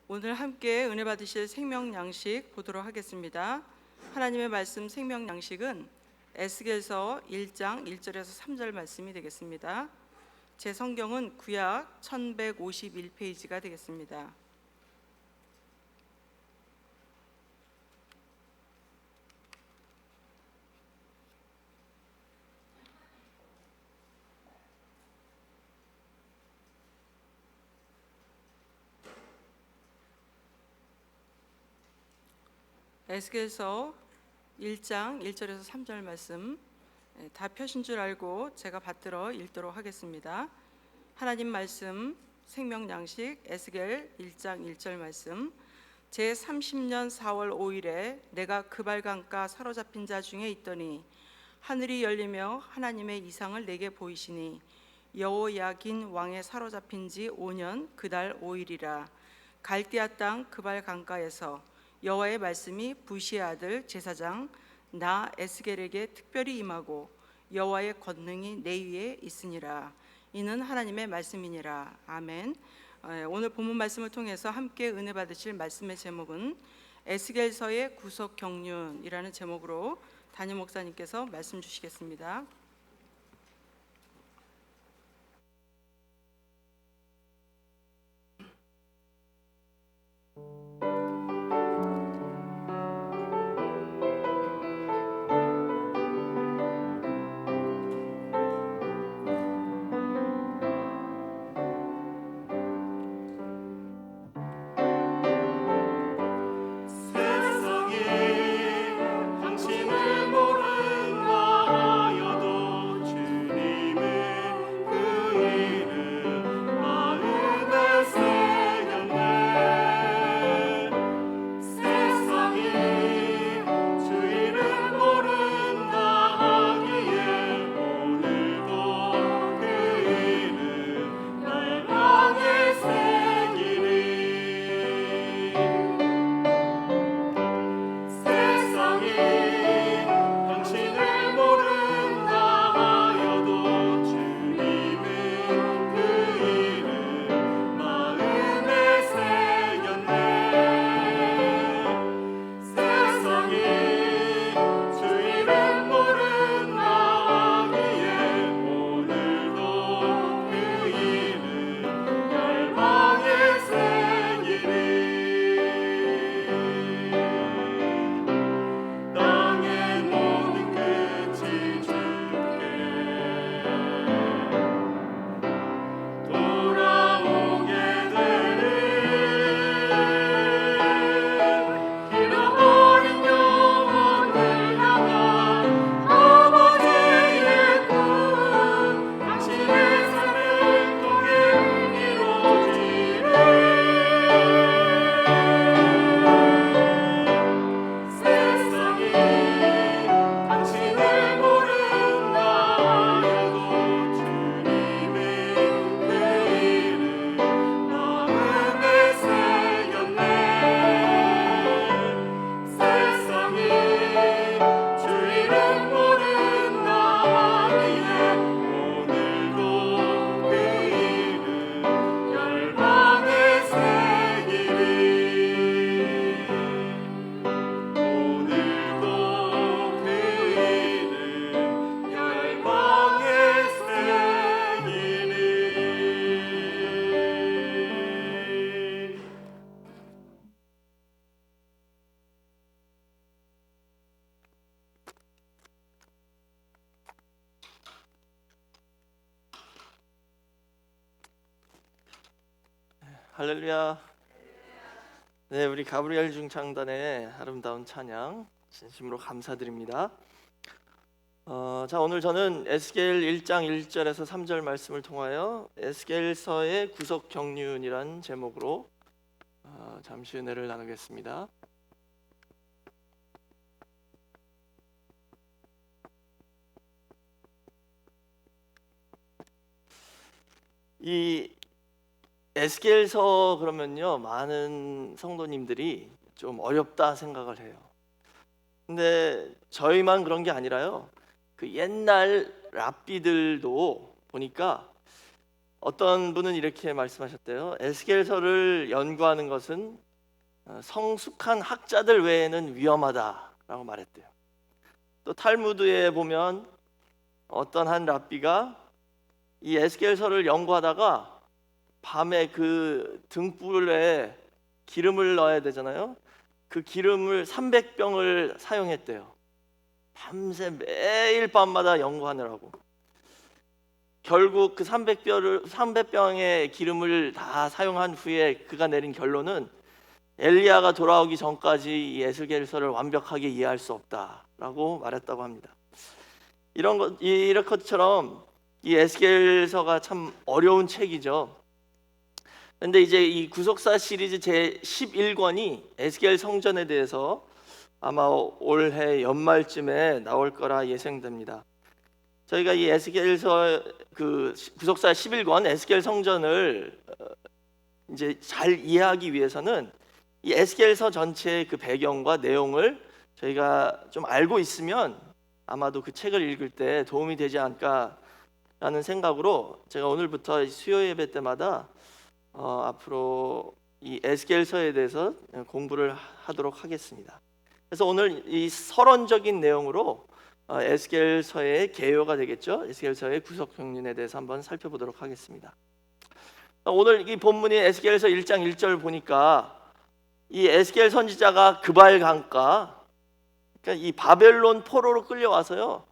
오늘 함께 은혜 받으실 생명 양식 보도록 하겠습니다. 하나님의 말씀 생명 양식은 에스겔서 1장 1절에서 3절 말씀이 되겠습니다. 제 성경은 구약 1151페이지가 되겠습니다. 에스겔서 1장 1절에서 3절 말씀 다 펴신 줄 알고 제가 받들어 읽도록 하겠습니다. 하나님 말씀 생명 양식 에스겔 1장 1절 말씀. 제 30년 4월 5일에 내가 그발강가 사로잡힌 자 중에 있더니 하늘이 열리며 하나님의 이상을 내게 보이시니 여호야긴 왕의 사로잡힌 지 5년 그달 5일이라. 갈대아 땅 그발강가에서 여호와의 말씀이 부시의 아들 제사장 나 에스겔에게 특별히 임하고 여호와의 권능이 내 위에 있으니라. 이는 하나님의 말씀이니라. 아멘. 오늘 본문 말씀을 통해서 함께 은혜 받으실 말씀의 제목은 에스겔서의 구속 경륜이라는 제목으로 담임 목사님께서 말씀 주시겠습니다. 할렐루야. 네, 우리 가브리엘 중창단의 아름다운 찬양 진심으로 감사드립니다. 자, 오늘 저는 에스겔 1장 1절에서 3절 말씀을 통하여 에스겔서의 구속 경륜이란 제목으로 잠시 은혜를 나누겠습니다. 이 에스겔서 그러면요, 많은 성도님들이 좀 어렵다 생각을 해요. 근데 저희만 그런 게 아니라요, 그 옛날 랍비들도 보니까 어떤 분은 이렇게 말씀하셨대요. 에스겔서를 연구하는 것은 성숙한 학자들 외에는 위험하다라고 말했대요. 또 탈무드에 보면 어떤 한 랍비가 이 에스겔서를 연구하다가 밤에 그 등불에 기름을 넣어야 되잖아요. 그 기름을 300병을 사용했대요. 밤새 매일 밤마다 연구하느라고. 결국 그 300병의 기름을 다 사용한 후에 그가 내린 결론은 엘리야가 돌아오기 전까지 이 에스겔서를 완벽하게 이해할 수 없다라고 말했다고 합니다. 이런 것처럼 이 에스겔서가 참 어려운 책이죠. 근데 이제 이 구속사 시리즈 제 11권이 에스겔 성전에 대해서 아마 올해 연말쯤에 나올 거라 예상됩니다. 저희가 이 에스겔서 그 구속사 11권 에스겔 성전을 이제 잘 이해하기 위해서는 이 에스겔서 전체의 그 배경과 내용을 저희가 좀 알고 있으면 아마도 그 책을 읽을 때 도움이 되지 않을까라는 생각으로 제가 오늘부터 수요 예배 때마다 앞으로 이 에스겔서에 대해서 공부를 하도록 하겠습니다. 그래서 오늘 이 서론적인 내용으로 에스겔서의 개요가 되겠죠. 에스겔서의 구속 경륜에 대해서 한번 살펴보도록 하겠습니다. 오늘 이 본문이 에스겔서 1장 1절 보니까 이 에스겔 선지자가 그발 강가, 그러니까 이 바벨론 포로로 끌려와서요.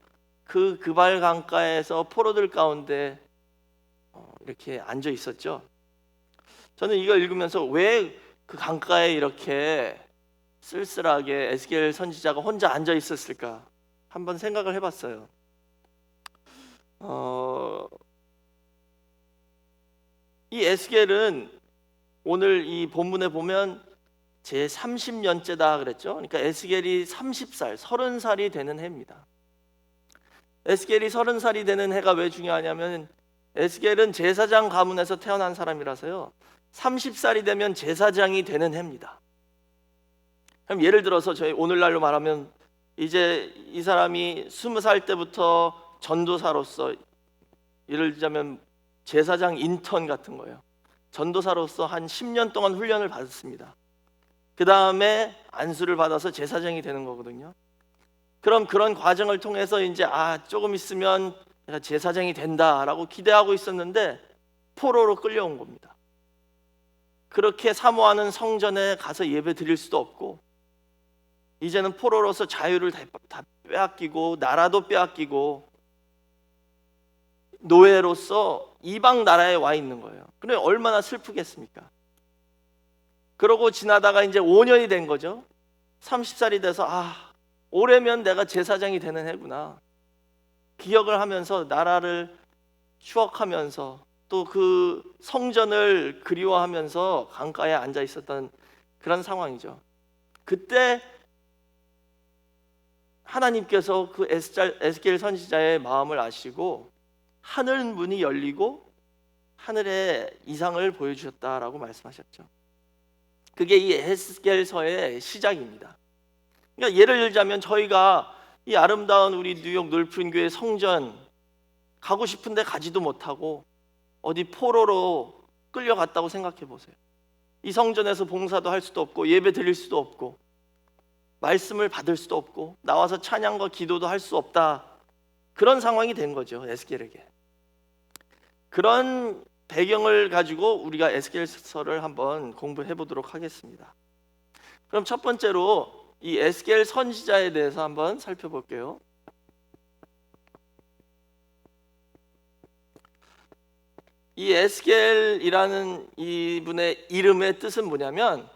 그 그발 강가에서 포로들 가운데 이렇게 앉아 있었죠. 저는 이걸 읽으면서 왜 그 강가에 이렇게 쓸쓸하게 에스겔 선지자가 혼자 앉아 있었을까 한번 생각을 해봤어요. 이 에스겔은 오늘 이 본문에 보면 제 30년째다 그랬죠. 그러니까 에스겔이 30살, 30살이 되는 해입니다. 에스겔이 30살이 되는 해가 왜 중요하냐면 에스겔은 제사장 가문에서 태어난 사람이라서요. 30살이 되면 제사장이 되는 해입니다. 그럼 예를 들어서 저희 오늘날로 말하면 이제 이 사람이 20살 때부터 전도사로서 예를 들자면 제사장 인턴 같은 거예요. 전도사로서 한 10년 동안 훈련을 받았습니다. 그 다음에 안수를 받아서 제사장이 되는 거거든요. 그럼 그런 과정을 통해서 이제 조금 있으면 내가 제사장이 된다라고 기대하고 있었는데 포로로 끌려온 겁니다. 그렇게 사모하는 성전에 가서 예배 드릴 수도 없고 이제는 포로로서 자유를 다 빼앗기고 나라도 빼앗기고 노예로서 이방 나라에 와 있는 거예요. 그래 얼마나 슬프겠습니까? 그러고 지나다가 이제 5년이 된 거죠. 30살이 돼서 올해면 내가 제사장이 되는 해구나. 기억을 하면서 나라를 추억하면서 또 그 성전을 그리워하면서 강가에 앉아 있었던 그런 상황이죠. 그때 하나님께서 그 에스겔 선지자의 마음을 아시고 하늘 문이 열리고 하늘의 이상을 보여주셨다라고 말씀하셨죠. 그게 이 에스겔서의 시작입니다. 그러니까 예를 들자면 저희가 이 아름다운 우리 뉴욕 놀프린교회 성전 가고 싶은데 가지도 못하고 어디 포로로 끌려갔다고 생각해 보세요. 이 성전에서 봉사도 할 수도 없고 예배 드릴 수도 없고 말씀을 받을 수도 없고 나와서 찬양과 기도도 할 수 없다. 그런 상황이 된 거죠. 에스겔에게. 그런 배경을 가지고 우리가 에스겔서를 한번 공부해 보도록 하겠습니다. 그럼 첫 번째로 이 에스겔 선지자에 대해서 한번 살펴볼게요. 이 에스겔이라는 이분의 이름의 뜻은 뭐냐면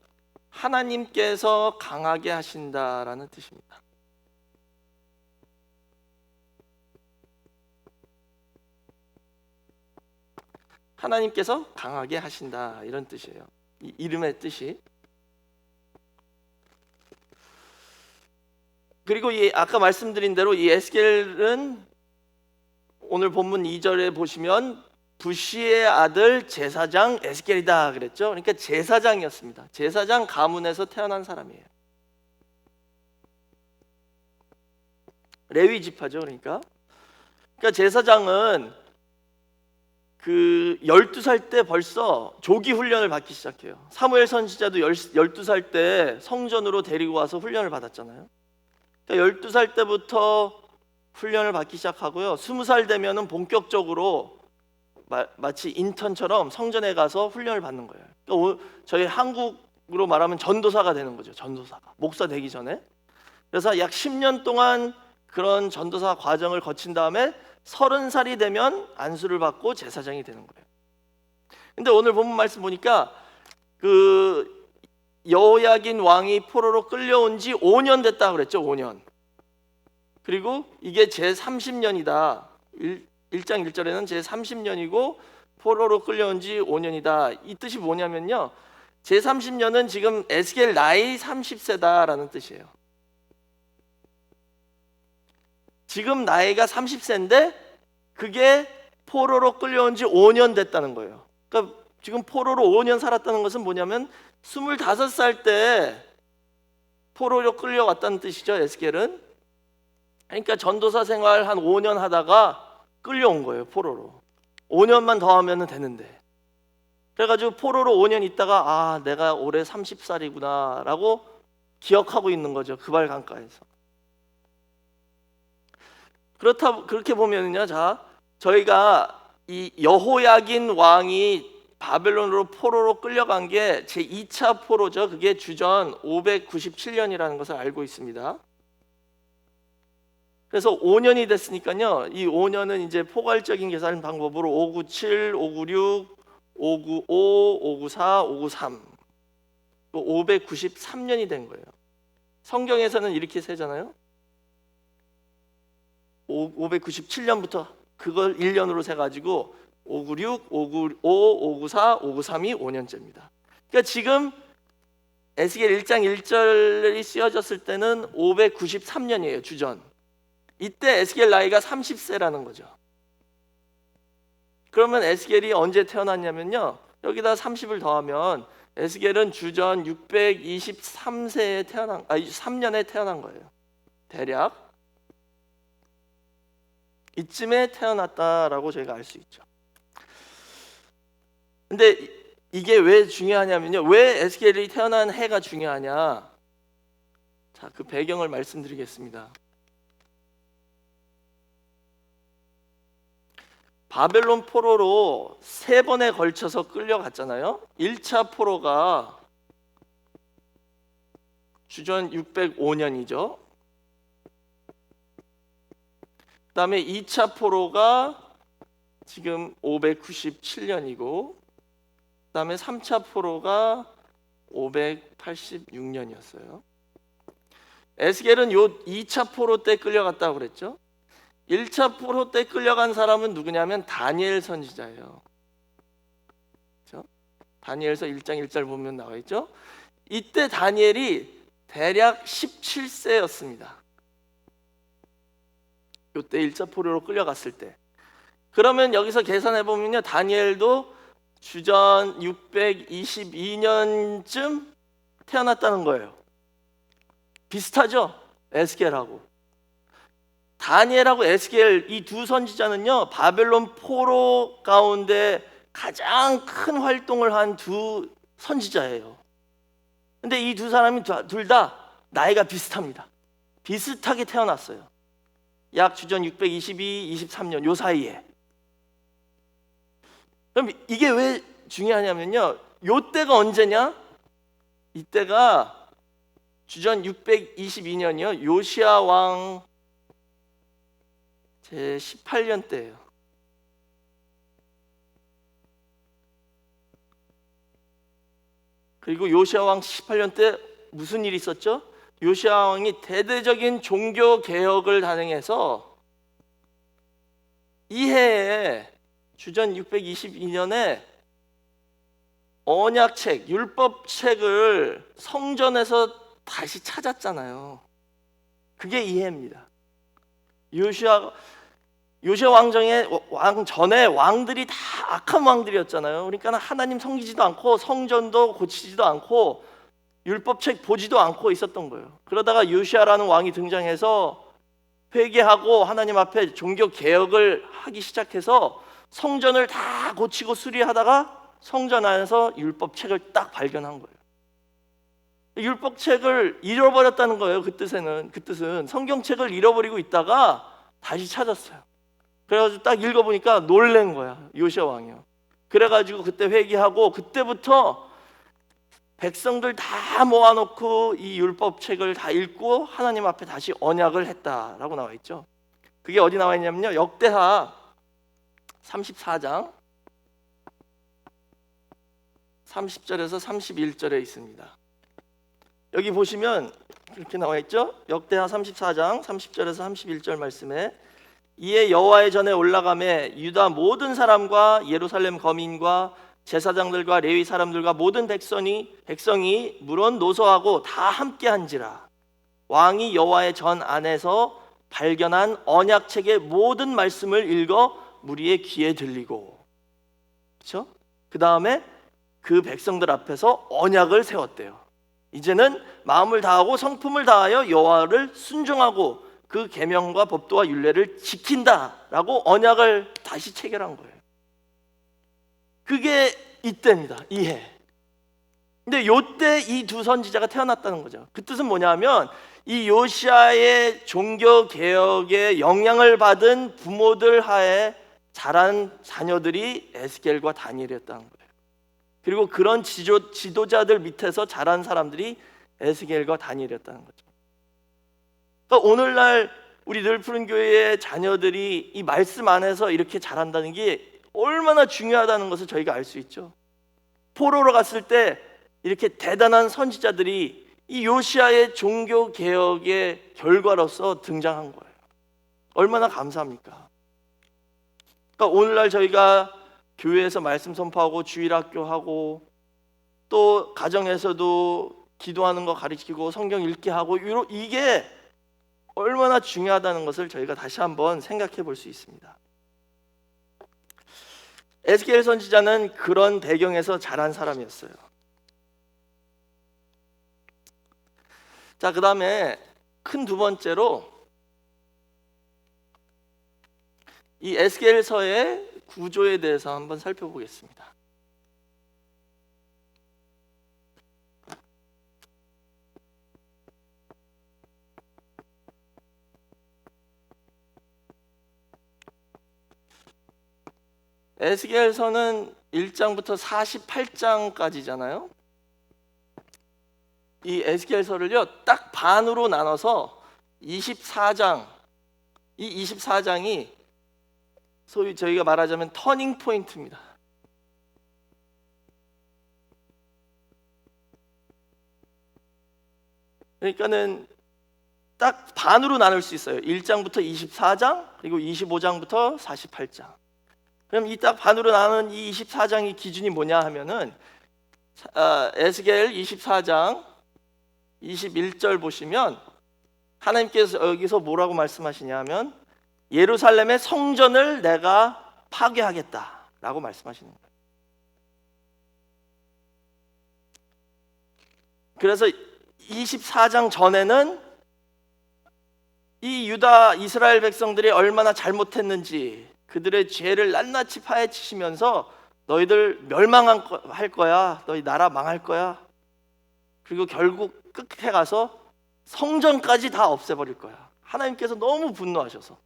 하나님께서 강하게 하신다라는 뜻입니다. 하나님께서 강하게 하신다 이런 뜻이에요. 이 이름의 뜻이. 그리고 아까 말씀드린 대로 이 에스겔은 오늘 본문 2절에 보시면 부시의 아들 제사장 에스겔이다 그랬죠. 그러니까 제사장이었습니다. 제사장 가문에서 태어난 사람이에요. 레위 지파죠. 그러니까 제사장은 그 12살 때 벌써 조기 훈련을 받기 시작해요. 사무엘 선지자도 12살 때 성전으로 데리고 와서 훈련을 받았잖아요. 그러니까 12살 때부터 훈련을 받기 시작하고요. 20살 되면은 본격적으로 마치 인턴처럼 성전에 가서 훈련을 받는 거예요. 그러니까 저희 한국으로 말하면 전도사가 되는 거죠. 전도사가 목사 되기 전에. 그래서 약 10년 동안 그런 전도사 과정을 거친 다음에 30살이 되면 안수를 받고 제사장이 되는 거예요. 근데 오늘 본문 말씀 보니까 그 여호야긴 왕이 포로로 끌려온 지 5년 됐다고 그랬죠. 5년. 그리고 이게 제 30년이다. 1장 1절에는 제 30년이고 포로로 끌려온 지 5년이다. 이 뜻이 뭐냐면요. 제 30년은 지금 에스겔 나이 30세다라는 뜻이에요. 지금 나이가 30세인데 그게 포로로 끌려온 지 5년 됐다는 거예요. 그러니까 지금 포로로 5년 살았다는 것은 뭐냐면 25살 때 포로로 끌려왔다는 뜻이죠. 에스겔은. 그러니까 전도사 생활 한 5년 하다가 끌려온 거예요. 포로로. 5년만 더 하면 되는데. 그래가지고 포로로 5년 있다가 아 내가 올해 30살이구나 라고 기억하고 있는 거죠. 그발 강가에서. 그렇게 보면은요, 자, 저희가 이 여호야긴 왕이 바벨론으로 포로로 끌려간 게 제 2차 포로죠. 그게 주전 597년이라는 것을 알고 있습니다. 그래서 5년이 됐으니까요, 이 5년은 이제 포괄적인 계산 방법으로 597, 596, 595, 594, 593, 593년이 된 거예요. 성경에서는 이렇게 세잖아요. 597년부터 그걸 1년으로 세가지고 596, 595, 594, 593이 5년째입니다. 그러니까 지금 에스겔 1장 1절이 쓰여졌을 때는 593년이에요. 주전. 이때 에스겔 나이가 30세라는 거죠. 그러면 에스겔이 언제 태어났냐면요, 여기다 30을 더하면 에스겔은 주전 623세에 3년에 태어난 거예요. 대략 이쯤에 태어났다라고 저희가 알 수 있죠. 근데 이게 왜 중요하냐면요, 왜 에스겔이 태어난 해가 중요하냐. 자, 그 배경을 말씀드리겠습니다. 바벨론 포로로 3번에 걸쳐서 끌려갔잖아요. 1차 포로가 주전 605년이죠. 그 다음에 2차 포로가 지금 597년이고, 그 다음에 3차 포로가 586년이었어요. 에스겔은 요 2차 포로 때 끌려갔다고 그랬죠. 1차 포로 때 끌려간 사람은 누구냐면 다니엘 선지자예요. 그렇죠? 다니엘서 1장 1절 보면 나와 있죠. 이때 다니엘이 대략 17세였습니다. 이때 1차 포로로 끌려갔을 때. 그러면 여기서 계산해 보면요, 다니엘도 주전 622년쯤 태어났다는 거예요. 비슷하죠? 에스겔하고. 다니엘하고 에스겔 이 두 선지자는요, 바벨론 포로 가운데 가장 큰 활동을 한 두 선지자예요. 근데 이 두 사람이 둘 다 나이가 비슷합니다. 비슷하게 태어났어요. 약 주전 622, 23년 요 사이에. 그럼 이게 왜 중요하냐면요, 요 때가 언제냐? 이때가 주전 622년이요 요시야 왕 제 18년 때예요. 그리고 요시야 왕 18년 때 무슨 일이 있었죠? 요시야 왕이 대대적인 종교 개혁을 단행해서 이 해에 주전 622년에 언약책, 율법책을 성전에서 다시 찾았잖아요. 그게 이 해입니다. 요시야 왕 전에 왕들이 다 악한 왕들이었잖아요. 그러니까 하나님 섬기지도 않고 성전도 고치지도 않고 율법책 보지도 않고 있었던 거예요. 그러다가 요시야라는 왕이 등장해서 회개하고 하나님 앞에 종교 개혁을 하기 시작해서 성전을 다 고치고 수리하다가 성전 안에서 율법책을 딱 발견한 거예요. 율법책을 잃어버렸다는 거예요. 그 뜻은 성경책을 잃어버리고 있다가 다시 찾았어요. 그래가지고 딱 읽어보니까 놀란 거야, 요시야 왕이요. 그래가지고 그때 회개하고 그때부터 백성들 다 모아놓고 이 율법책을 다 읽고 하나님 앞에 다시 언약을 했다라고 나와 있죠. 그게 어디 나와 있냐면요, 역대하 34장 30절에서 31절에 있습니다. 여기 보시면 이렇게 나와 있죠. 역대하 34장 30절에서 31절 말씀에 이에 여호와의 전에 올라가매 유다 모든 사람과 예루살렘 거민과 제사장들과 레위 사람들과 모든 백성이 물론 노소하고 다 함께한지라. 왕이 여호와의 전 안에서 발견한 언약책의 모든 말씀을 읽어 무리의 귀에 들리고, 그렇죠? 그 다음에 그 백성들 앞에서 언약을 세웠대요. 이제는 마음을 다하고 성품을 다하여 여호와를 순종하고 그 계명과 법도와 율례를 지킨다라고 언약을 다시 체결한 거예요. 그게 이때입니다. 이해. 근데 요때 이 두 선지자가 태어났다는 거죠. 그 뜻은 뭐냐면 이 요시아의 종교 개혁에 영향을 받은 부모들 하에 자란 자녀들이 에스겔과 다니엘이었다는 거예요. 그리고 그런 지도자들 밑에서 자란 사람들이 에스겔과 다니엘이었다는 거죠. 그러니까 오늘날 우리 늘푸른 교회의 자녀들이 이 말씀 안에서 이렇게 자란다는 게 얼마나 중요하다는 것을 저희가 알 수 있죠. 포로로 갔을 때 이렇게 대단한 선지자들이 이 요시아의 종교 개혁의 결과로서 등장한 거예요. 얼마나 감사합니까? 그러니까 오늘날 저희가 교회에서 말씀 선포하고 주일학교 하고 또 가정에서도 기도하는 거 가르치고 성경 읽게 하고 이게 얼마나 중요하다는 것을 저희가 다시 한번 생각해 볼 수 있습니다. 에스겔 선지자는 그런 배경에서 자란 사람이었어요. 자, 그 다음에 큰 두 번째로 이 에스겔서의 구조에 대해서 한번 살펴보겠습니다. 에스겔서는 1장부터 48장까지잖아요. 이 에스겔서를요 딱 반으로 나눠서 24장, 이 24장이 소위 저희가 말하자면 터닝 포인트입니다. 그러니까는 딱 반으로 나눌 수 있어요. 1장부터 24장 그리고 25장부터 48장. 그럼 이 딱 반으로 나눈 이 24장의 기준이 뭐냐 하면은 에스겔 24장 21절 보시면 하나님께서 여기서 뭐라고 말씀하시냐 하면 예루살렘의 성전을 내가 파괴하겠다라고 말씀하시는 거예요. 그래서 24장 전에는 이 유다 이스라엘 백성들이 얼마나 잘못했는지 그들의 죄를 낱낱이 파헤치시면서 너희들 멸망할 거야, 너희 나라 망할 거야, 그리고 결국 끝에 가서 성전까지 다 없애버릴 거야. 하나님께서 너무 분노하셔서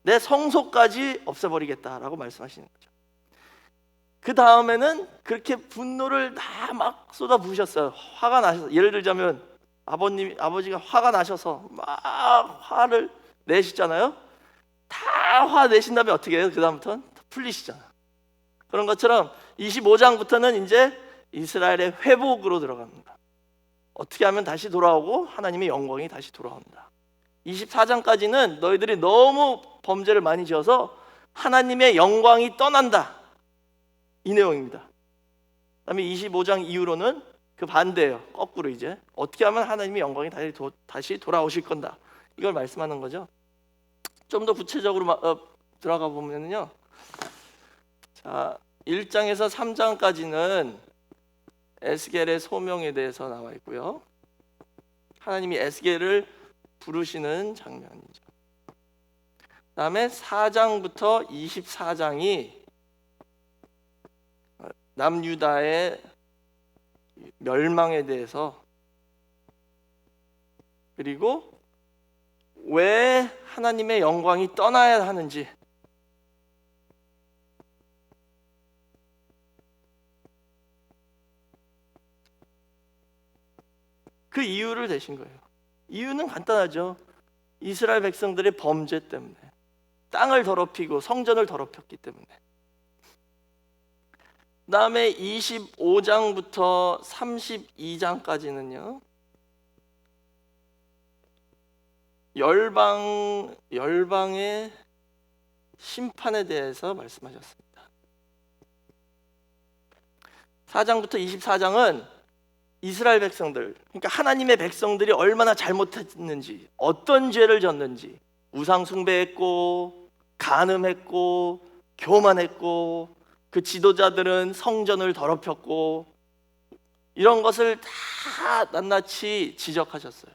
내 성소까지 없애버리겠다라고 말씀하시는 거죠. 그 다음에는 그렇게 분노를 다 막 쏟아 부으셨어요. 화가 나셔서, 예를 들자면 아버지가 화가 나셔서 막 화를 내시잖아요. 다 화 내신 다음에 어떻게 해요? 그 다음부터는 풀리시잖아요. 그런 것처럼 25장부터는 이제 이스라엘의 회복으로 들어갑니다. 어떻게 하면 다시 돌아오고 하나님의 영광이 다시 돌아온다. 24장까지는 너희들이 너무 범죄를 많이 지어서 하나님의 영광이 떠난다, 이 내용입니다. 그다음에 25장 이후로는 그 반대예요. 거꾸로 이제 어떻게 하면 하나님의 영광이 다시 돌아오실 건다, 이걸 말씀하는 거죠. 좀 더 구체적으로 들어가 보면요, 자 1장에서 3장까지는 에스겔의 소명에 대해서 나와 있고요. 하나님이 에스겔을 부르시는 장면이죠. 그다음에 4장부터 24장이 남유다의 멸망에 대해서, 그리고 왜 하나님의 영광이 떠나야 하는지, 그 이유를 대신 거예요. 이유는 간단하죠. 이스라엘 백성들의 범죄 때문에, 땅을 더럽히고 성전을 더럽혔기 때문에. 그 다음에 25장부터 32장까지는요 열방의 심판에 대해서 말씀하셨습니다. 4장부터 24장은 이스라엘 백성들, 그러니까 하나님의 백성들이 얼마나 잘못했는지, 어떤 죄를 졌는지, 우상 숭배했고 간음했고 교만했고, 그 지도자들은 성전을 더럽혔고, 이런 것을 다 낱낱이 지적하셨어요.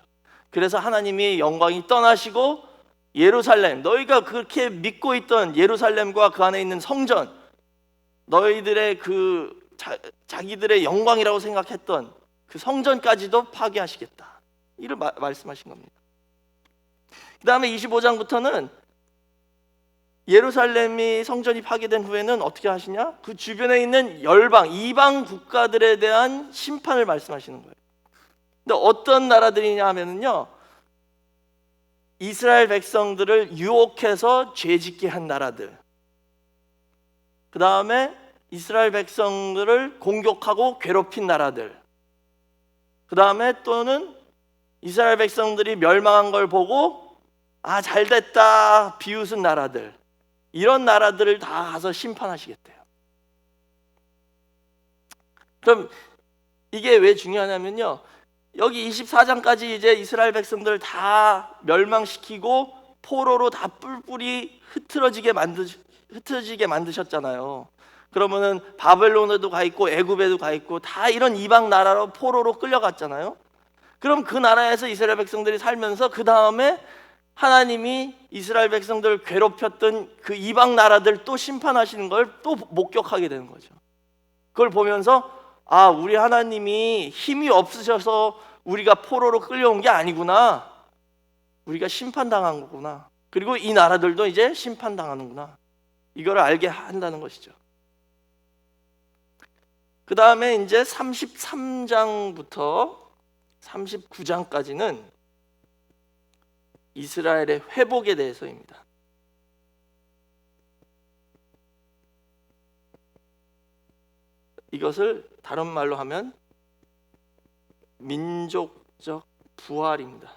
그래서 하나님이 영광이 떠나시고 예루살렘, 너희가 그렇게 믿고 있던 예루살렘과 그 안에 있는 성전, 너희들의 자기들의 영광이라고 생각했던 그 성전까지도 파괴하시겠다, 이를 말씀하신 겁니다. 그 다음에 25장부터는 예루살렘이 성전이 파괴된 후에는 어떻게 하시냐? 그 주변에 있는 열방, 이방 국가들에 대한 심판을 말씀하시는 거예요. 근데 어떤 나라들이냐 하면은요, 이스라엘 백성들을 유혹해서 죄짓게 한 나라들, 그 다음에 이스라엘 백성들을 공격하고 괴롭힌 나라들, 그 다음에 또는 이스라엘 백성들이 멸망한 걸 보고 아 잘됐다 비웃은 나라들, 이런 나라들을 다 가서 심판하시겠대요. 그럼 이게 왜 중요하냐면요, 여기 24장까지 이제 이스라엘 백성들을 다 멸망시키고 포로로 다 뿔뿔이 흩어지게 만드셨잖아요. 그러면은 바벨론에도 가 있고 애굽에도 가 있고 다 이런 이방 나라로 포로로 끌려갔잖아요. 그럼 그 나라에서 이스라엘 백성들이 살면서 그 다음에 하나님이 이스라엘 백성들을 괴롭혔던 그 이방 나라들 또 심판하시는 걸 또 목격하게 되는 거죠. 그걸 보면서 아, 우리 하나님이 힘이 없으셔서 우리가 포로로 끌려온 게 아니구나, 우리가 심판당한 거구나, 그리고 이 나라들도 이제 심판당하는구나, 이걸 알게 한다는 것이죠. 그 다음에 이제 33장부터 39장까지는 이스라엘의 회복에 대해서입니다. 이것을 다른 말로 하면 민족적 부활입니다.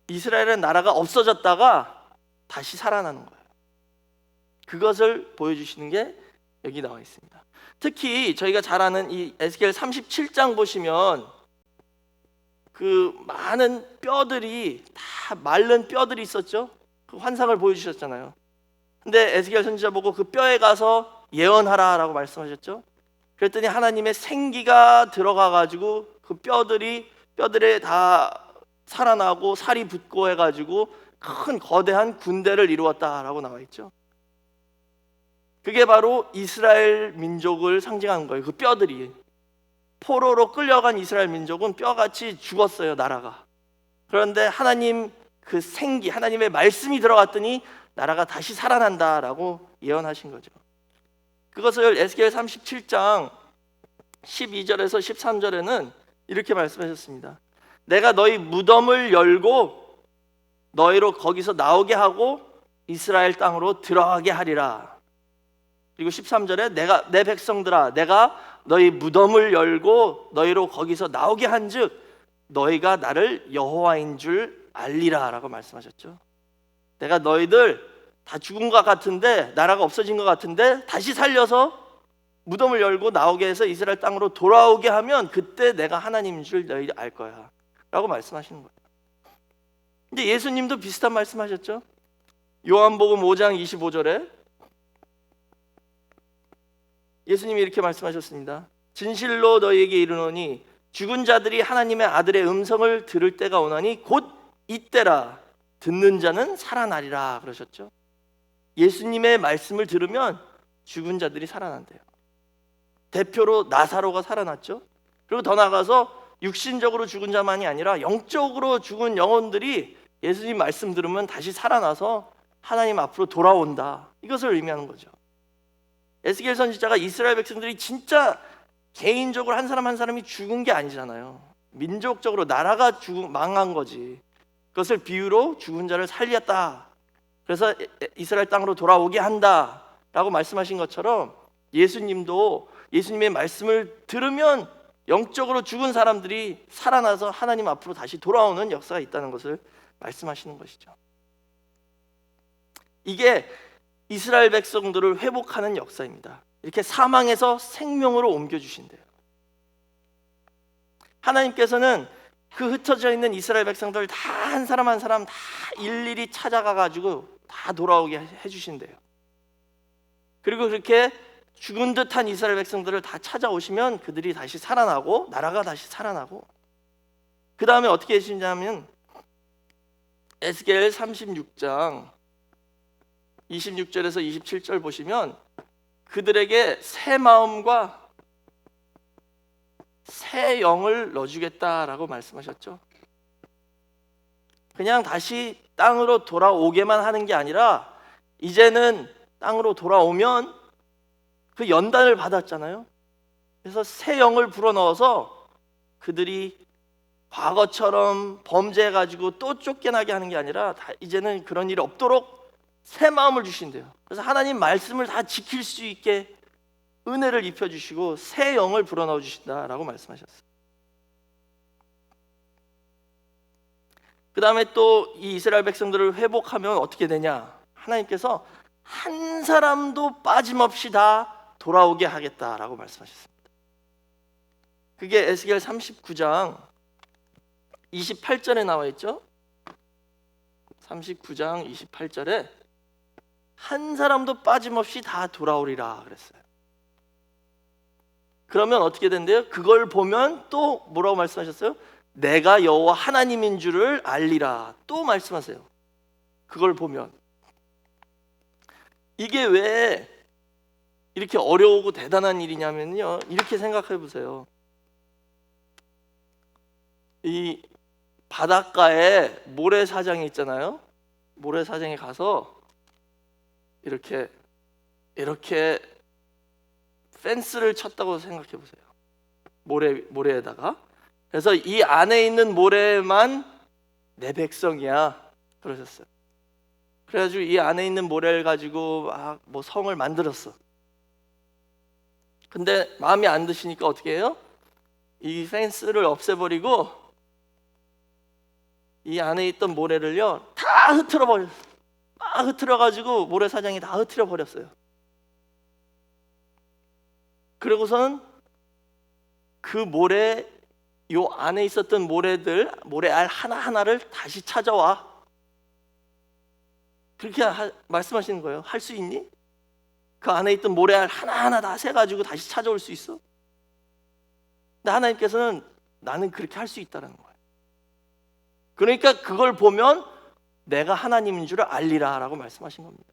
이스라엘은 나라가 없어졌다가 다시 살아나는 거예요. 그것을 보여주시는 게 여기 나와 있습니다. 특히 저희가 잘 아는 이 에스겔 37장 보시면 그 많은 뼈들이, 다 마른 뼈들이 있었죠. 그 환상을 보여주셨잖아요. 근데 에스겔 선지자 보고 그 뼈에 가서 예언하라라고 말씀하셨죠. 그랬더니 하나님의 생기가 들어가가지고 그 뼈들에 다 살아나고 살이 붙고 해가지고 큰 거대한 군대를 이루었다라고 나와 있죠. 그게 바로 이스라엘 민족을 상징하는 거예요. 그 뼈들이, 포로로 끌려간 이스라엘 민족은 뼈같이 죽었어요, 나라가. 그런데 하나님 그 생기, 하나님의 말씀이 들어갔더니 나라가 다시 살아난다라고 예언하신 거죠. 그것을 에스겔 37장 12절에서 13절에는 이렇게 말씀하셨습니다. 내가 너희 무덤을 열고 너희로 거기서 나오게 하고 이스라엘 땅으로 들어가게 하리라. 그리고 13절에 내 백성들아, 내가 너희 무덤을 열고 너희로 거기서 나오게 한즉 너희가 나를 여호와인 줄 알리라 라고 말씀하셨죠. 내가 너희들 다 죽은 것 같은데, 나라가 없어진 것 같은데 다시 살려서 무덤을 열고 나오게 해서 이스라엘 땅으로 돌아오게 하면 그때 내가 하나님인 줄 너희들 알 거야 라고 말씀하시는 거예요. 근데 예수님도 비슷한 말씀하셨죠. 요한복음 5장 25절에 예수님이 이렇게 말씀하셨습니다. 진실로 너희에게 이르노니 죽은 자들이 하나님의 아들의 음성을 들을 때가 오나니 곧 이때라 듣는 자는 살아나리라 그러셨죠. 예수님의 말씀을 들으면 죽은 자들이 살아난대요. 대표로 나사로가 살아났죠. 그리고 더 나아가서 육신적으로 죽은 자만이 아니라 영적으로 죽은 영혼들이 예수님 말씀 들으면 다시 살아나서 하나님 앞으로 돌아온다. 이것을 의미하는 거죠. 에스겔 선지자가 이스라엘 백성들이 진짜 개인적으로 한 사람 한 사람이 죽은 게 아니잖아요. 민족적으로 나라가 망한 거지. 그것을 비유로 죽은 자를 살렸다. 그래서 이스라엘 땅으로 돌아오게 한다 라고 말씀하신 것처럼 예수님도 예수님의 말씀을 들으면 영적으로 죽은 사람들이 살아나서 하나님 앞으로 다시 돌아오는 역사가 있다는 것을 말씀하시는 것이죠. 이게 이스라엘 백성들을 회복하는 역사입니다. 이렇게 사망에서 생명으로 옮겨주신대요. 하나님께서는 그 흩어져 있는 이스라엘 백성들 다 한 사람 한 사람 다 일일이 찾아가 가지고 다 돌아오게 해주신대요. 그리고 그렇게 죽은 듯한 이스라엘 백성들을 다 찾아오시면 그들이 다시 살아나고 나라가 다시 살아나고, 그 다음에 어떻게 해주시냐면 에스겔 36장 26절에서 27절 보시면 그들에게 새 마음과 새 영을 넣어주겠다라고 말씀하셨죠. 그냥 다시 땅으로 돌아오게만 하는 게 아니라 이제는 땅으로 돌아오면 그 연단을 받았잖아요. 그래서 새 영을 불어넣어서 그들이 과거처럼 범죄해가지고 또 쫓겨나게 하는 게 아니라 이제는 그런 일이 없도록 새 마음을 주신대요. 그래서 하나님 말씀을 다 지킬 수 있게 은혜를 입혀주시고 새 영을 불어넣어 주신다라고 말씀하셨어요. 그 다음에 또 이 이스라엘 백성들을 회복하면 어떻게 되냐, 하나님께서 한 사람도 빠짐없이 다 돌아오게 하겠다라고 말씀하셨습니다. 그게 에스겔 39장 28절에 나와 있죠. 39장 28절에 한 사람도 빠짐없이 다 돌아오리라 그랬어요. 그러면 어떻게 된대요? 그걸 보면 또 뭐라고 말씀하셨어요? 내가 여호와 하나님인 줄을 알리라 또 말씀하세요. 그걸 보면. 이게 왜 이렇게 어려우고 대단한 일이냐면요, 이렇게 생각해 보세요. 이 바닷가에 모래사장이 있잖아요. 모래사장에 가서 이렇게 펜스를 쳤다고 생각해 보세요. 모래에다가. 그래서 이 안에 있는 모래만 내 백성이야 그러셨어요. 그래가지고 이 안에 있는 모래를 가지고 막 뭐 성을 만들었어. 근데 마음에 안 드시니까 어떻게 해요? 이 펜스를 없애버리고 이 안에 있던 모래를요 다 흩어져 버렸어요. 막 흩어져가지고 모래사장이 다 흩어져 버렸어요. 그러고서는 그 모래, 요 안에 있었던 모래알 하나하나를 다시 찾아와. 그렇게 말씀하시는 거예요. 할 수 있니? 그 안에 있던 모래알 하나하나 다 세가지고 다시 찾아올 수 있어? 근데 하나님께서는 나는 그렇게 할 수 있다는 거예요. 그러니까 그걸 보면 내가 하나님인 줄 알리라 라고 말씀하신 겁니다.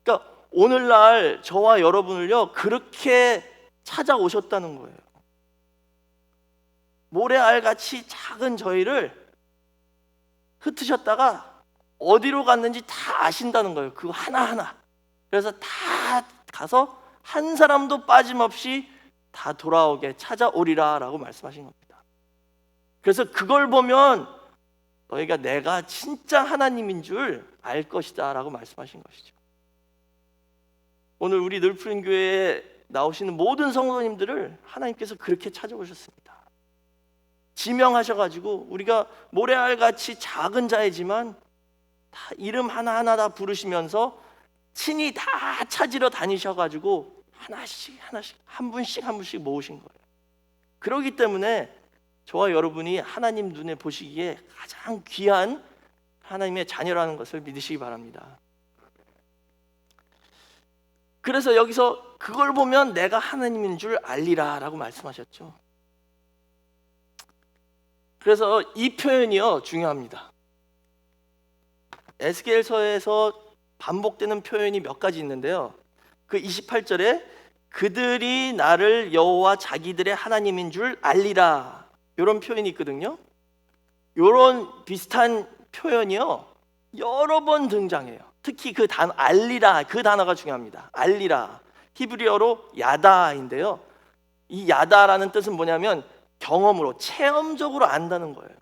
그러니까 오늘날 저와 여러분을요 그렇게 찾아오셨다는 거예요. 모래알같이 작은 저희를 흩으셨다가 어디로 갔는지 다 아신다는 거예요. 그거 하나하나. 그래서 다 가서 한 사람도 빠짐없이 다 돌아오게 찾아오리라 라고 말씀하신 겁니다. 그래서 그걸 보면 너희가 내가 진짜 하나님인 줄 알 것이다 라고 말씀하신 것이죠. 오늘 우리 늘푸른 교회에 나오시는 모든 성도님들을 하나님께서 그렇게 찾아오셨습니다. 지명하셔가지고 우리가 모래알같이 작은 자이지만 다 이름 하나하나 다 부르시면서 친히 다 찾으러 다니셔가지고 하나씩 한 분씩 모으신 거예요. 그렇기 때문에 저와 여러분이 하나님 눈에 보시기에 가장 귀한 하나님의 자녀라는 것을 믿으시기 바랍니다. 그래서 여기서 그걸 보면 내가 하나님인 줄 알리라 라고 말씀하셨죠. 그래서 이 표현이요 중요합니다. 에스겔서에서 반복되는 표현이 몇 가지 있는데요. 그 28절에 그들이 나를 여호와 자기들의 하나님인 줄 알리라, 이런 표현이 있거든요. 이런 비슷한 표현이요 여러 번 등장해요. 특히 그 단어 알리라, 그 단어가 중요합니다. 알리라, 히브리어로 야다인데요. 이 야다라는 뜻은 뭐냐면 경험으로, 체험적으로 안다는 거예요.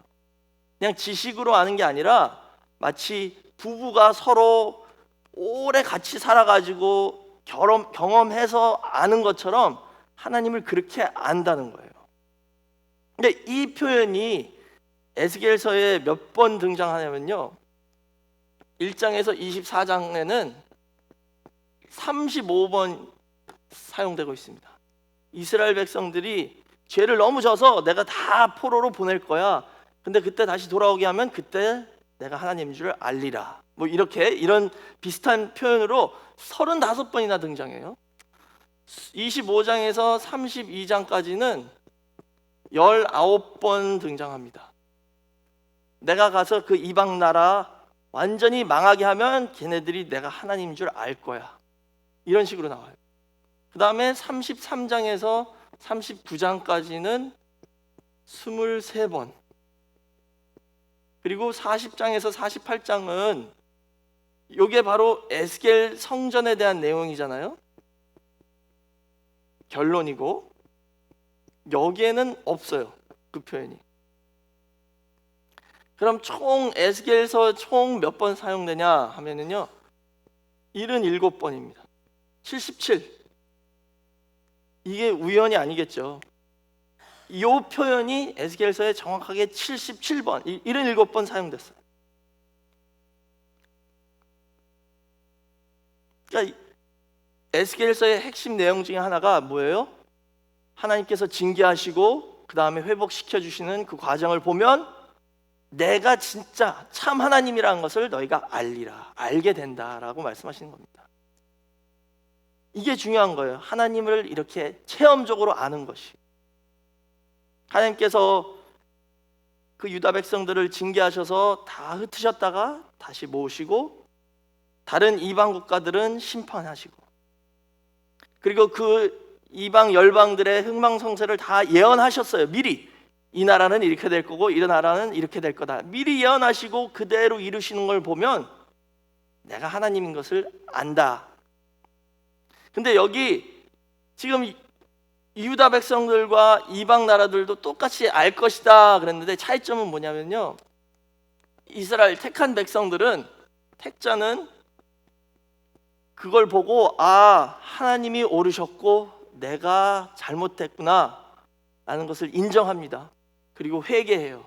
그냥 지식으로 아는 게 아니라 마치 부부가 서로 오래 같이 살아가지고 경험해서 아는 것처럼 하나님을 그렇게 안다는 거예요. 근데 이 표현이 에스겔서에 몇 번 등장하냐면요, 1장에서 24장에는 35번 사용되고 있습니다. 이스라엘 백성들이 죄를 너무 져서 내가 다 포로로 보낼 거야, 근데 그때 다시 돌아오게 하면 그때 내가 하나님인 줄 알리라, 뭐 이렇게, 이런 비슷한 표현으로 35번이나 등장해요. 25장에서 32장까지는 19번 등장합니다. 내가 가서 그 이방 나라 완전히 망하게 하면 걔네들이 내가 하나님인 줄 알 거야, 이런 식으로 나와요. 그 다음에 33장에서 39장까지는 23번, 그리고 40장에서 48장은 이게 바로 에스겔 성전에 대한 내용이잖아요. 결론이고, 여기에는 없어요, 그 표현이. 그럼 총 에스겔서 총 몇 번 사용되냐 하면은요 77번입니다. 77. 이게 우연이 아니겠죠. 이 표현이 에스겔서에 정확하게 77번, 77번 사용됐어요. 그러니까 에스겔서의 핵심 내용 중에 하나가 뭐예요? 하나님께서 징계하시고 그 다음에 회복시켜 주시는 그 과정을 보면 내가 진짜 참 하나님이라는 것을 너희가 알리라, 알게 된다라고 말씀하시는 겁니다. 이게 중요한 거예요. 하나님을 이렇게 체험적으로 아는 것이. 하나님께서 그 유다 백성들을 징계하셔서 다 흩으셨다가 다시 모으시고, 다른 이방 국가들은 심판하시고, 그리고 그 이방 열방들의 흥망성쇠를 다 예언하셨어요. 미리 이 나라는 이렇게 될 거고 이 나라는 이렇게 될 거다, 미리 예언하시고 그대로 이루시는 걸 보면 내가 하나님인 것을 안다. 근데 여기 지금 유다 백성들과 이방 나라들도 똑같이 알 것이다 그랬는데 차이점은 뭐냐면요, 이스라엘 택한 백성들은, 택자는 그걸 보고 아, 하나님이 오르셨고 내가 잘못했구나 라는 것을 인정합니다. 그리고 회개해요.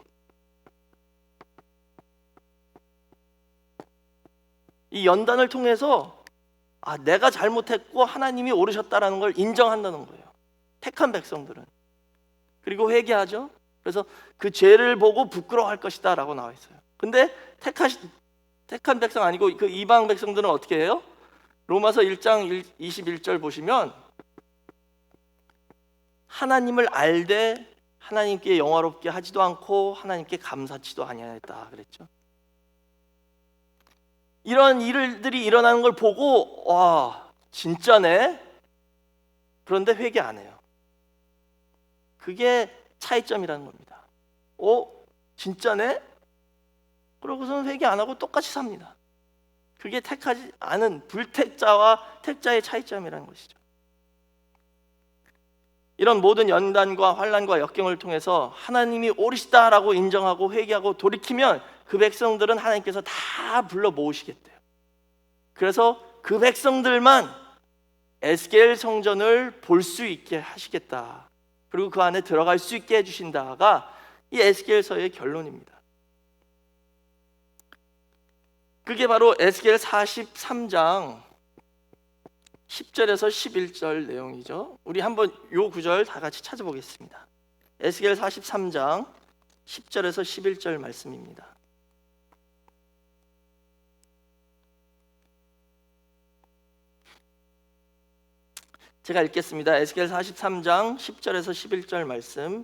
이 연단을 통해서 아, 내가 잘못했고 하나님이 오르셨다라는 걸 인정한다는 거예요, 택한 백성들은. 그리고 회개하죠. 그래서 그 죄를 보고 부끄러워할 것이다 라고 나와 있어요. 근데 택한 백성 아니고 그 이방 백성들은 어떻게 해요? 로마서 1장 21절 보시면 하나님을 알되 하나님께 영화롭게 하지도 않고 하나님께 감사치도 아니하였다 그랬죠. 이런 일들이 일어나는 걸 보고 와, 진짜네. 그런데 회개 안 해요. 그게 차이점이라는 겁니다. 진짜네? 그러고서는 회개 안 하고 똑같이 삽니다. 그게 택하지 않은 불택자와 택자의 차이점이라는 것이죠. 이런 모든 연단과 환난과 역경을 통해서 하나님이 옳으시다라고 인정하고 회개하고 돌이키면 그 백성들은 하나님께서 다 불러 모으시겠대요. 그래서 그 백성들만 에스겔 성전을 볼 수 있게 하시겠다, 그리고 그 안에 들어갈 수 있게 해주신다가 이 에스겔서의 결론입니다. 그게 바로 에스겔 43장 10절에서 11절 내용이죠. 우리 한번 요 구절 다 같이 찾아보겠습니다. 에스겔 43장 10절에서 11절 말씀입니다. 제가 읽겠습니다. 에스겔 43장 10절에서 11절 말씀.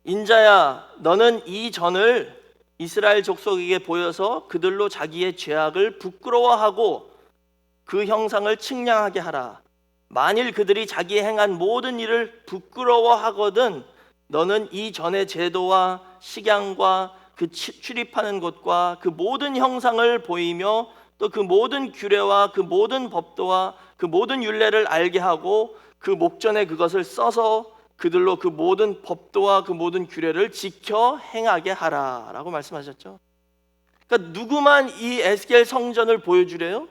인자야, 너는 이 전을 이스라엘 족속에게 보여서 그들로 자기의 죄악을 부끄러워하고 그 형상을 측량하게 하라. 만일 그들이 자기 행한 모든 일을 부끄러워하거든 너는 이 전의 제도와 식양과 그 출입하는 곳과 그 모든 형상을 보이며 또 그 모든 규례와 그 모든 법도와 그 모든 율례를 알게 하고 그 목전에 그것을 써서 그들로 그 모든 법도와 그 모든 규례를 지켜 행하게 하라라고 말씀하셨죠. 그러니까 누구만 이 에스겔 성전을 보여주래요?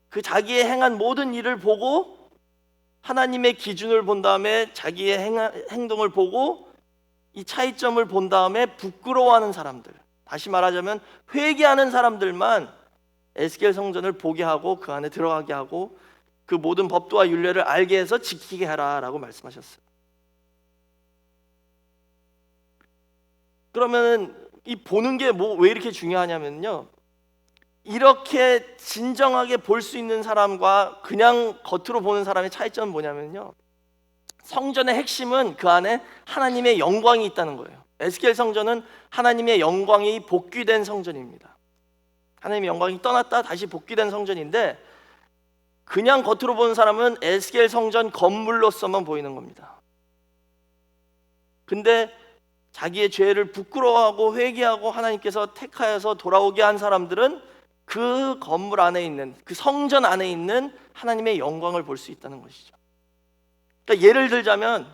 그 자기의 행한 모든 일을 보고 하나님의 기준을 본 다음에 자기의 행동을 보고 이 차이점을 본 다음에 부끄러워하는 사람들, 다시 말하자면 회개하는 사람들만 에스겔 성전을 보게 하고 그 안에 들어가게 하고 그 모든 법도와 율례를 알게 해서 지키게 하라라고 말씀하셨어요. 그러면 이 보는 게 왜 이렇게 중요하냐면요, 이렇게 진정하게 볼 수 있는 사람과 그냥 겉으로 보는 사람의 차이점은 뭐냐면요, 성전의 핵심은 그 안에 하나님의 영광이 있다는 거예요. 에스겔 성전은 하나님의 영광이 복귀된 성전입니다. 하나님의 영광이 떠났다 다시 복귀된 성전인데, 그냥 겉으로 보는 사람은 에스겔 성전 건물로서만 보이는 겁니다. 근데 자기의 죄를 부끄러워하고 회개하고 하나님께서 택하여서 돌아오게 한 사람들은 그 건물 안에 있는, 그 성전 안에 있는 하나님의 영광을 볼 수 있다는 것이죠. 그러니까 예를 들자면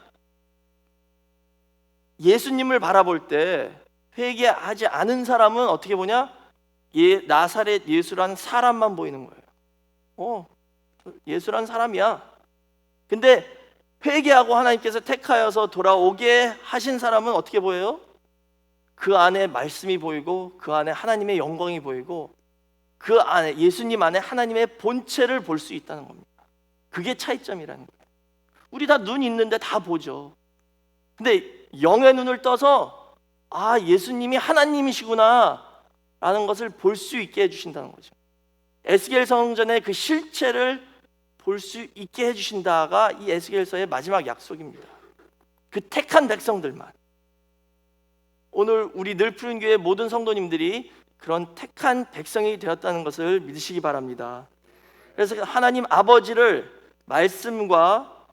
예수님을 바라볼 때 회개하지 않은 사람은 어떻게 보냐? 나사렛 예수라는 사람만 보이는 거예요. 예수라는 사람이야. 근데 회개하고 하나님께서 택하여서 돌아오게 하신 사람은 어떻게 보여요? 그 안에 말씀이 보이고 그 안에 하나님의 영광이 보이고 그 안에 예수님 안에 하나님의 본체를 볼 수 있다는 겁니다. 그게 차이점이라는 거예요. 우리 다 눈 있는데 다 보죠. 근데 영의 눈을 떠서 예수님이 하나님이시구나 라는 것을 볼 수 있게 해주신다는 거죠. 에스겔 성전의 그 실체를 볼 수 있게 해주신다가 이 에스겔서의 마지막 약속입니다. 그 택한 백성들만. 오늘 우리 늘푸른 교회 모든 성도님들이 그런 택한 백성이 되었다는 것을 믿으시기 바랍니다. 그래서 하나님 아버지를 말씀과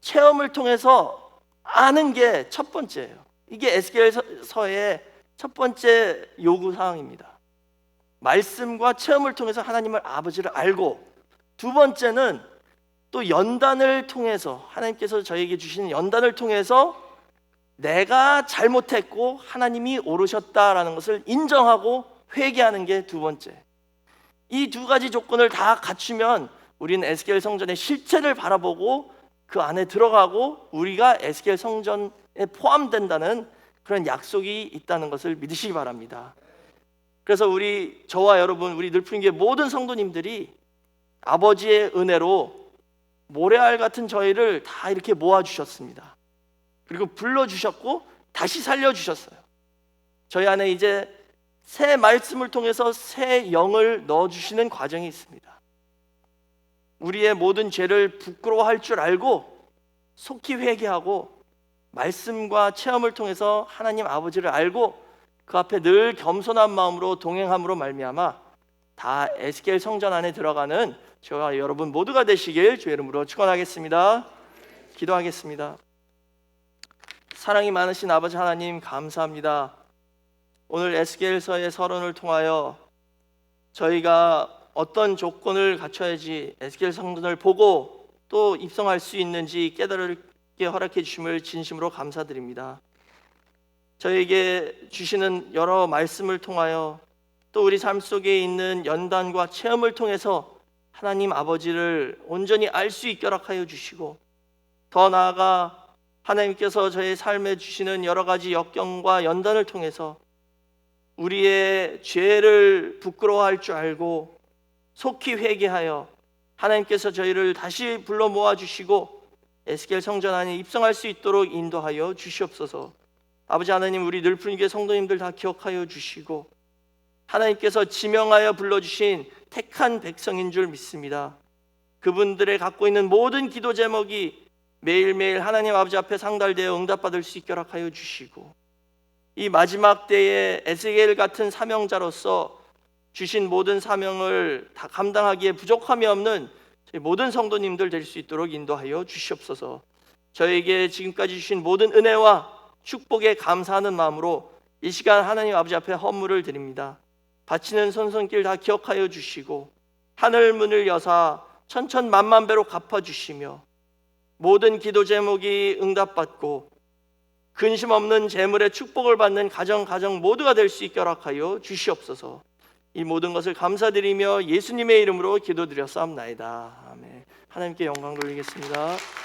체험을 통해서 아는 게 첫 번째예요. 이게 에스겔서의 첫 번째 요구사항입니다. 말씀과 체험을 통해서 하나님을 아버지를 알고, 두 번째는 또 연단을 통해서 하나님께서 저에게 주시는 연단을 통해서 내가 잘못했고 하나님이 옳으셨다라는 것을 인정하고 회개하는 게 두 번째. 이 두 가지 조건을 다 갖추면 우리는 에스겔 성전의 실체를 바라보고 그 안에 들어가고 우리가 에스겔 성전에 포함된다는 그런 약속이 있다는 것을 믿으시기 바랍니다. 그래서 저와 여러분, 우리 늘푸른 교회 모든 성도님들이 아버지의 은혜로 모래알 같은 저희를 다 이렇게 모아주셨습니다. 그리고 불러주셨고 다시 살려주셨어요. 저희 안에 이제 새 말씀을 통해서 새 영을 넣어주시는 과정이 있습니다. 우리의 모든 죄를 부끄러워할 줄 알고 속히 회개하고 말씀과 체험을 통해서 하나님 아버지를 알고 그 앞에 늘 겸손한 마음으로 동행함으로 말미암아 다 에스겔 성전 안에 들어가는 저와 여러분 모두가 되시길 주의 이름으로 축원하겠습니다. 기도하겠습니다. 사랑이 많으신 아버지 하나님, 감사합니다. 오늘 에스겔서의 서론을 통하여 저희가 어떤 조건을 갖춰야지 에스겔 성전을 보고 또 입성할 수 있는지 깨달게 허락해 주심을 진심으로 감사드립니다. 저에게 주시는 여러 말씀을 통하여 또 우리 삶 속에 있는 연단과 체험을 통해서 하나님 아버지를 온전히 알 수 있게 허락하여 주시고, 더 나아가 하나님께서 저의 삶에 주시는 여러 가지 역경과 연단을 통해서 우리의 죄를 부끄러워할 줄 알고 속히 회개하여 하나님께서 저희를 다시 불러 모아주시고 에스겔 성전 안에 입성할 수 있도록 인도하여 주시옵소서. 아버지 하나님, 우리 늘푸른 교회 성도님들 다 기억하여 주시고 하나님께서 지명하여 불러주신 택한 백성인 줄 믿습니다. 그분들의 갖고 있는 모든 기도 제목이 매일매일 하나님 아버지 앞에 상달되어 응답받을 수 있게 허락하여 주시고, 이 마지막 때에 에스겔 같은 사명자로서 주신 모든 사명을 다 감당하기에 부족함이 없는 저희 모든 성도님들 될 수 있도록 인도하여 주시옵소서. 저에게 지금까지 주신 모든 은혜와 축복에 감사하는 마음으로 이 시간 하나님 아버지 앞에 헌물을 드립니다. 바치는 손손길 다 기억하여 주시고 하늘 문을 여사 천천만만배로 갚아주시며 모든 기도 제목이 응답받고 근심 없는 재물의 축복을 받는 가정 모두가 될 수 있게 허락하여 주시옵소서. 이 모든 것을 감사드리며 예수님의 이름으로 기도드렸사옵나이다. 아멘. 하나님께 영광 돌리겠습니다.